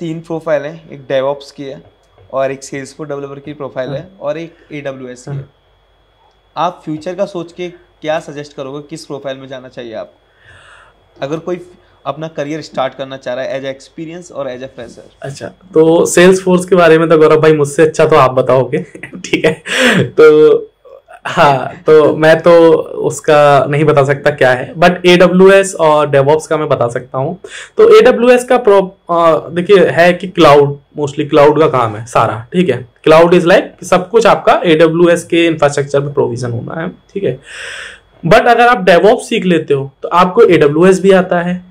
तीन प्रोफाइल है, एक डेवऑप्स की है और एक सेल्सफोर्स डेवलपर की प्रोफाइल है और एक AWS की है। आप फ्यूचर का सोच के क्या सजेस्ट करोगे, किस प्रोफाइल में जाना चाहिए आप, अगर कोई अपना करियर स्टार्ट करना चाह रहा है एज ए एक्सपीरियंस और एज ए फ्रेशर? अच्छा, तो सेल्स फोर्स के बारे में तो गौरव भाई मुझसे अच्छा तो आप बताओगे। ठीक है, तो हाँ, तो मैं तो उसका नहीं बता सकता क्या है, बट AWS और डेवऑप्स का मैं बता सकता हूँ। तो AWS का देखिए है कि क्लाउड, मोस्टली क्लाउड का काम है सारा। ठीक है, क्लाउड इज लाइक सब कुछ आपका AWS के इंफ्रास्ट्रक्चर पे प्रोविजन होना है। ठीक है, बट अगर आप डेवऑप्स सीख लेते हो तो आपको AWS भी आता है,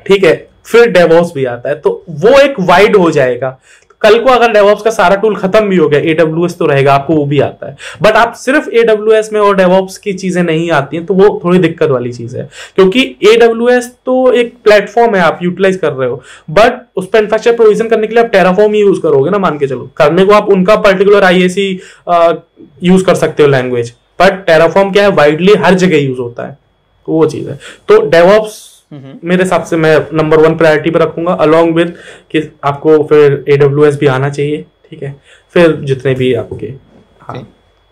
ठीक है, फिर डेवऑप्स भी आता है, तो वो एक वाइड हो जाएगा। कल को अगर डेवऑप्स का सारा टूल खत्म भी हो गया, AWS तो रहेगा, आपको वो भी आता है। बट आप सिर्फ AWS में और डेवऑप्स की चीजें नहीं आती हैं तो वो थोड़ी दिक्कत वाली चीज है, क्योंकि AWS तो एक प्लेटफॉर्म है, आप यूटिलाइज कर रहे हो, बट उस पर इंफ्रास्ट्रक्चर प्रोविजन करने के लिए आप टेराफॉर्म ही यूज करोगे ना, मान के चलो। करने को आप उनका पर्टिकुलर IAC यूज कर सकते हो लैंग्वेज, बट टेराफॉर्म क्या है, वाइडली हर जगह यूज होता है, तो वो चीज है। तो डेवऑप्स मेरे हिसाब से मैं नंबर 1 प्रायोरिटी पे रखूंगा, अलोंग विद कि आपको फिर AWS भी आना चाहिए। ठीक है, फिर जितने भी आपके, हाँ,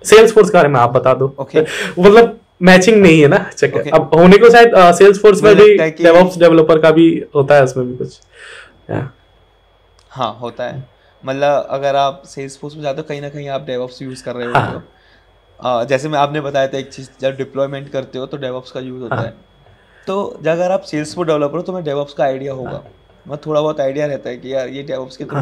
सेल्स फोर्स के बारे में आप बता दो। मतलब मैचिंग नहीं है ना, चेक अब होने को शायद सेल्स फोर्स में भी डेवऑप्स डेवलपर का भी होता है, उसमें भी कुछ हाँ होता है। मतलब अगर आप सेल्स फोर्स में जाते हो, कहीं ना कहीं आप डेवऑप्स यूज कर रहे हो। जैसे मैं आपने बताया था एक चीज, जब डिप्लॉयमेंट करते हो तो डेवऑप्स का यूज होता है। तो अगर आप सेल्सफोर्स डेवलपर हो तो मैं डेवऑप्स का आइडिया होगा, मैं थोड़ा बहुत आइडिया रहता है कि यार ये डेवऑप्स के थ्रू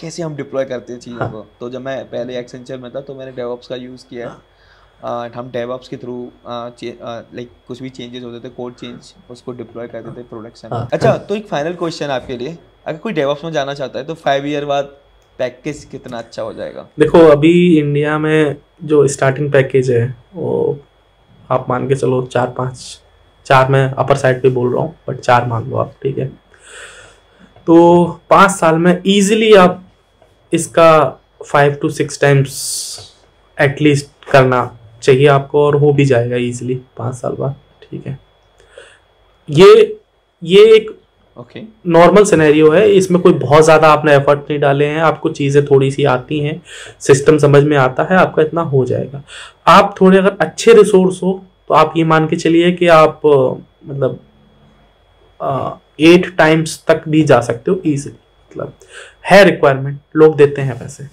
कैसे हम डिप्लॉय करते हैं चीज़ों को। तो जब मैं पहले एक्सेंचर में था तो मैंने डेवऑप्स का यूज़ किया है। हम डेवऑप्स के थ्रू लाइक कुछ भी चेंजेस होते थे, कोड चेंज, उसको डिप्लॉय करते थे प्रोडक्शन में। अच्छा, तो एक फाइनल क्वेश्चन आपके लिए, अगर कोई डेवऑप्स में जाना चाहता है तो 5 ईयर बाद पैकेज कितना अच्छा हो जाएगा? देखो, अभी इंडिया में जो स्टार्टिंग पैकेज है वो आप मान के चलो 4 मैं अपर साइड पे बोल रहा हूँ, बट 4 मान लो आप। ठीक है, तो 5 साल में इजीली आप इसका 5 to 6 टाइम्स एटलीस्ट करना चाहिए आपको, और हो भी जाएगा इजीली 5 साल बाद। ठीक है, ये एक नॉर्मल सिनेरियो है, इसमें कोई बहुत ज्यादा आपने एफर्ट नहीं डाले हैं, आपको चीजें थोड़ी सी आती हैं, सिस्टम समझ में आता है, आपका इतना हो जाएगा। आप थोड़े अगर अच्छे रिसोर्स हो तो आप ये मान के चलिए कि आप मतलब 8 टाइम्स तक भी जा सकते हो इजीली। मतलब है रिक्वायरमेंट, लोग देते हैं पैसे।